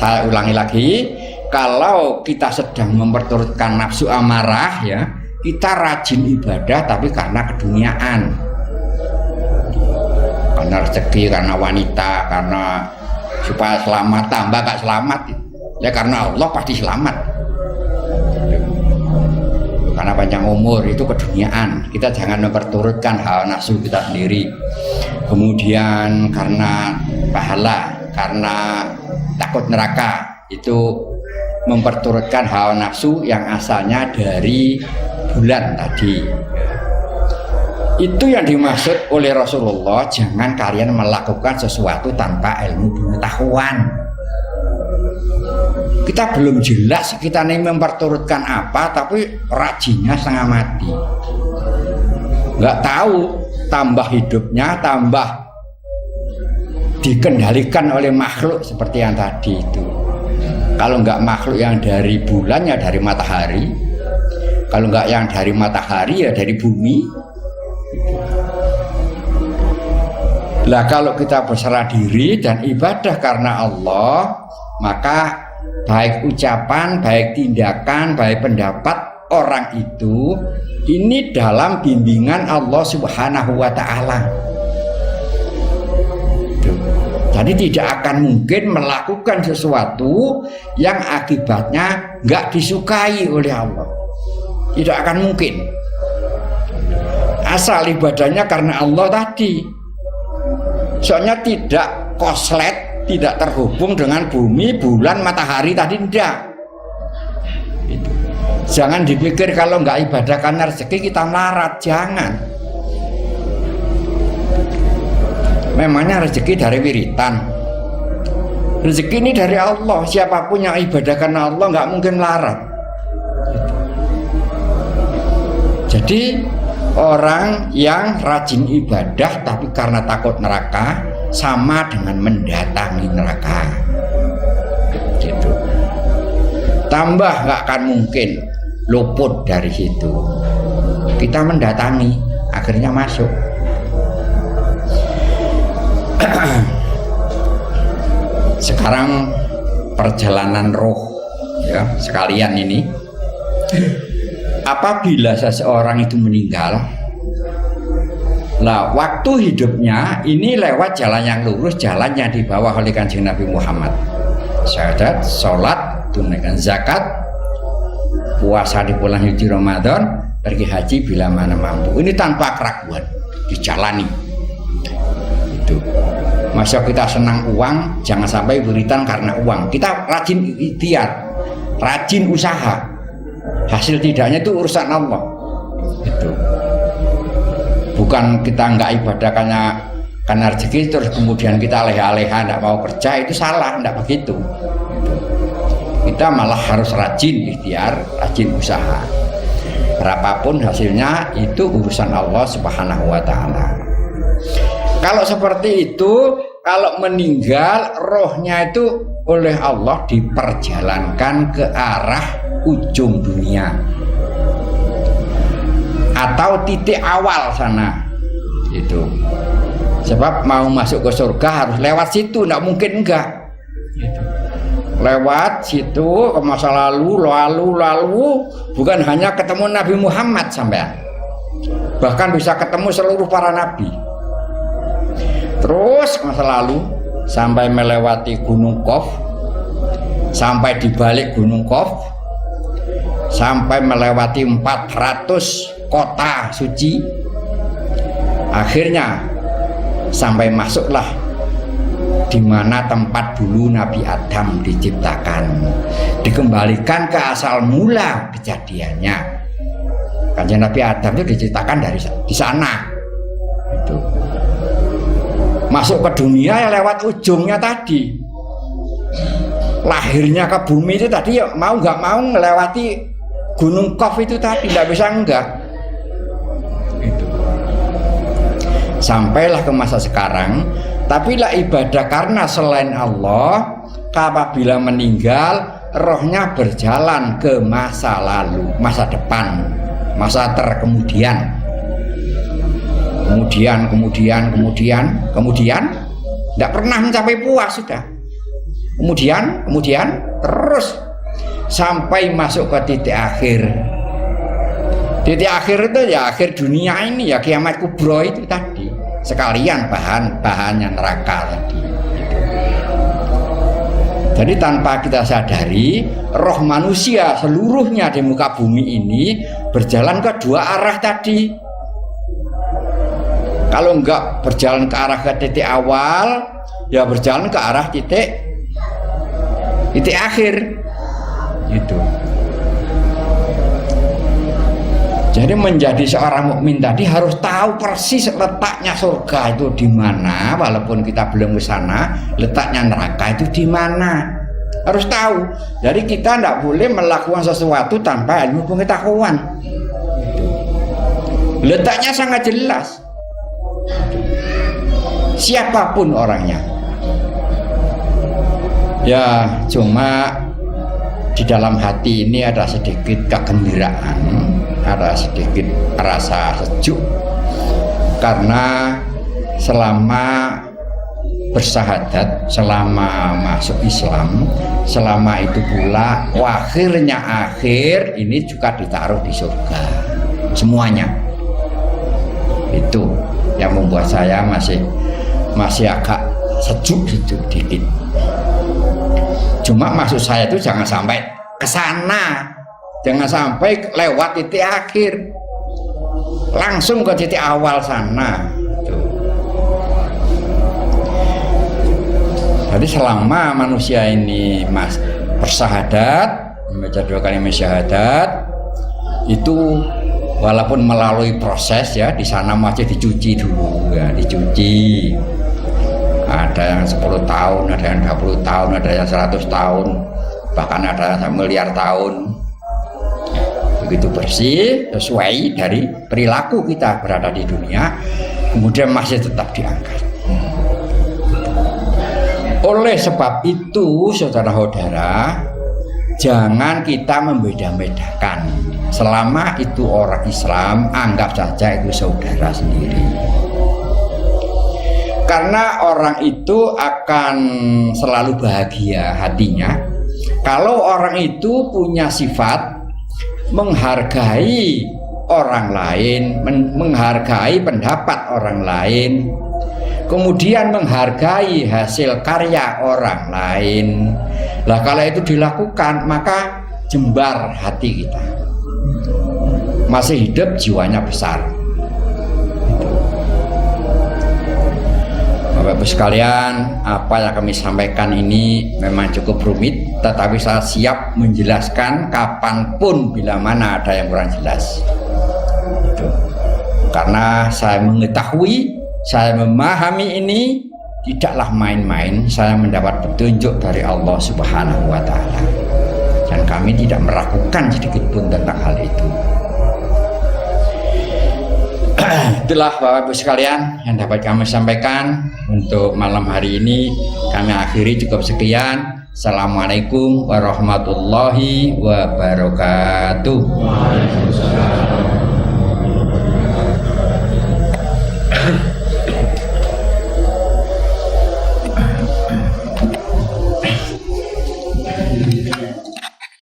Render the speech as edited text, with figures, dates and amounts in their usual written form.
Saya ulangi lagi, kalau kita sedang memperturutkan nafsu amarah ya, kita rajin ibadah tapi karena keduniaan, karena rezeki, karena wanita, karena supaya selamat, tambah gak selamat ya, karena Allah pasti selamat, karena panjang umur, itu keduniaan. Kita jangan memperturutkan hawa nafsu kita sendiri. Kemudian karena pahala, karena takut neraka, itu memperturutkan hawa nafsu yang asalnya dari bulan tadi. Itu yang dimaksud oleh Rasulullah, jangan kalian melakukan sesuatu tanpa ilmu pengetahuan. Kita belum jelas kita ini memperturutkan apa, tapi rajinnya setengah mati, nggak tahu, tambah hidupnya tambah dikendalikan oleh makhluk seperti yang tadi itu. Kalau nggak makhluk yang dari bulan ya dari matahari, kalau nggak yang dari matahari ya dari bumi. Lah kalau kita berserah diri dan ibadah karena Allah, maka baik ucapan, baik tindakan, baik pendapat orang itu ini dalam bimbingan Allah Subhanahu wa Ta'ala. Jadi tidak akan mungkin melakukan sesuatu yang akibatnya nggak disukai oleh Allah. Tidak akan mungkin. Asal ibadahnya karena Allah tadi. Soalnya tidak koslet, tidak terhubung dengan bumi, bulan, matahari tadi, tidak. Jangan dipikir kalau nggak ibadah karena rezeki kita melarat, jangan. Memangnya rezeki dari wiritan. Rezeki ini dari Allah. Siapapun yang ibadah karena Allah nggak mungkin melarat. Jadi orang yang rajin ibadah tapi karena takut neraka sama dengan mendatangi neraka. Gitu. Tambah nggak akan mungkin luput dari situ. Kita mendatangi, akhirnya masuk. Sekarang perjalanan roh ya, sekalian ini. Apabila seseorang itu meninggal, nah waktu hidupnya ini lewat jalan yang lurus, jalan yang dibawa oleh Kanjeng Nabi Muhammad. Syahadat, sholat, tunaikan zakat, puasa di bulan suci Ramadan, pergi haji bila mana mampu. Ini tanpa keraguan, dijalani. Itu. Masa kita senang uang, jangan sampai wiritan karena uang. Kita rajin ikhtiar, rajin usaha. Hasil tidaknya itu urusan Allah. Itu. Bukan kita nggak ibadah karena rezeki terus kemudian kita leha-leha nggak mau kerja, itu salah, nggak begitu. Kita malah harus rajin ikhtiar, rajin usaha. Berapapun hasilnya itu urusan Allah Subhanahu wa Ta'ala. Kalau seperti itu, kalau meninggal rohnya itu oleh Allah diperjalankan ke arah ujung dunia atau titik awal sana. Itu. Sebab mau masuk ke surga harus lewat situ, tidak mungkin enggak. Gitu. Lewat situ ke masa lalu, bukan hanya ketemu Nabi Muhammad sampean, bahkan bisa ketemu seluruh para nabi. Terus masa lalu sampai melewati Gunung Qaf, sampai di balik Gunung Qaf, sampai melewati 400 kota suci. Akhirnya sampai masuklah di mana tempat dulu Nabi Adam diciptakan, dikembalikan ke asal mula kejadiannya. Kanjeng Nabi Adam itu diciptakan di sana. Itu. Masuk ke dunia ya lewat ujungnya tadi. Lahirnya ke bumi itu tadi ya mau nggak mau melewati Gunung Qaf itu tadi, tidak bisa enggak. Itu. Sampailah ke masa sekarang, tapi lah ibadah karena selain Allah, apabila meninggal rohnya berjalan ke masa lalu, masa depan, masa terkemudian. Kemudian tidak pernah mencapai puas sudah. kemudian terus sampai masuk ke titik akhir. Titik akhir itu ya akhir dunia ini, ya kiamat kubro itu tadi, sekalian bahannya neraka tadi. Jadi tanpa kita sadari, roh manusia seluruhnya di muka bumi ini berjalan ke dua arah tadi. Kalau enggak berjalan ke arah ke titik awal, ya berjalan ke arah titik akhir. Gitu. Jadi menjadi seorang mukmin tadi harus tahu persis letaknya surga itu di mana, walaupun kita belum ke sana, letaknya neraka itu di mana. Harus tahu. Jadi kita tidak boleh melakukan sesuatu tanpa ilmu pengetahuan. Letaknya sangat jelas. Siapapun orangnya. Ya, cuma di dalam hati ini ada sedikit kegembiraan, ada sedikit rasa sejuk karena selama bersahadat, selama masuk Islam, selama itu pula akhirnya akhir ini juga ditaruh di surga semuanya. Itu yang membuat saya masih agak sejuk dikit. Cuma maksud saya itu jangan sampai ke sana, jangan sampai lewat titik akhir, langsung ke titik awal sana. Jadi selama manusia ini bersahadat, membaca 2 kali syahadat, itu walaupun melalui proses ya, di sana masih dicuci dulu ya, dicuci. Ada yang 10 tahun, ada yang 20 tahun, ada yang 100 tahun, bahkan ada yang miliar tahun. Begitu bersih, sesuai dari perilaku kita berada di dunia, kemudian masih tetap diangkat. Oleh sebab itu, saudara-saudara, jangan kita membeda-bedakan. Selama itu orang Islam, anggap saja itu saudara sendiri. Karena orang itu akan selalu bahagia hatinya kalau orang itu punya sifat menghargai orang lain, menghargai pendapat orang lain, kemudian menghargai hasil karya orang lain. Lah kalau itu dilakukan, maka jembar hati kita. Masih hidup, jiwanya besar. Bapak-Ibu sekalian, apa yang kami sampaikan ini memang cukup rumit, tetapi saya siap menjelaskan kapanpun bila mana ada yang kurang jelas. Itu. Karena saya mengetahui, saya memahami ini tidaklah main-main. Saya mendapat petunjuk dari Allah Subhanahu wa Ta'ala, dan kami tidak meragukan sedikit pun tentang hal itu. Itulah Bapak-Ibu sekalian yang dapat kami sampaikan untuk malam hari ini. Kami akhiri cukup sekian. Assalamualaikum warahmatullahi wabarakatuh. Waalaikumsalam.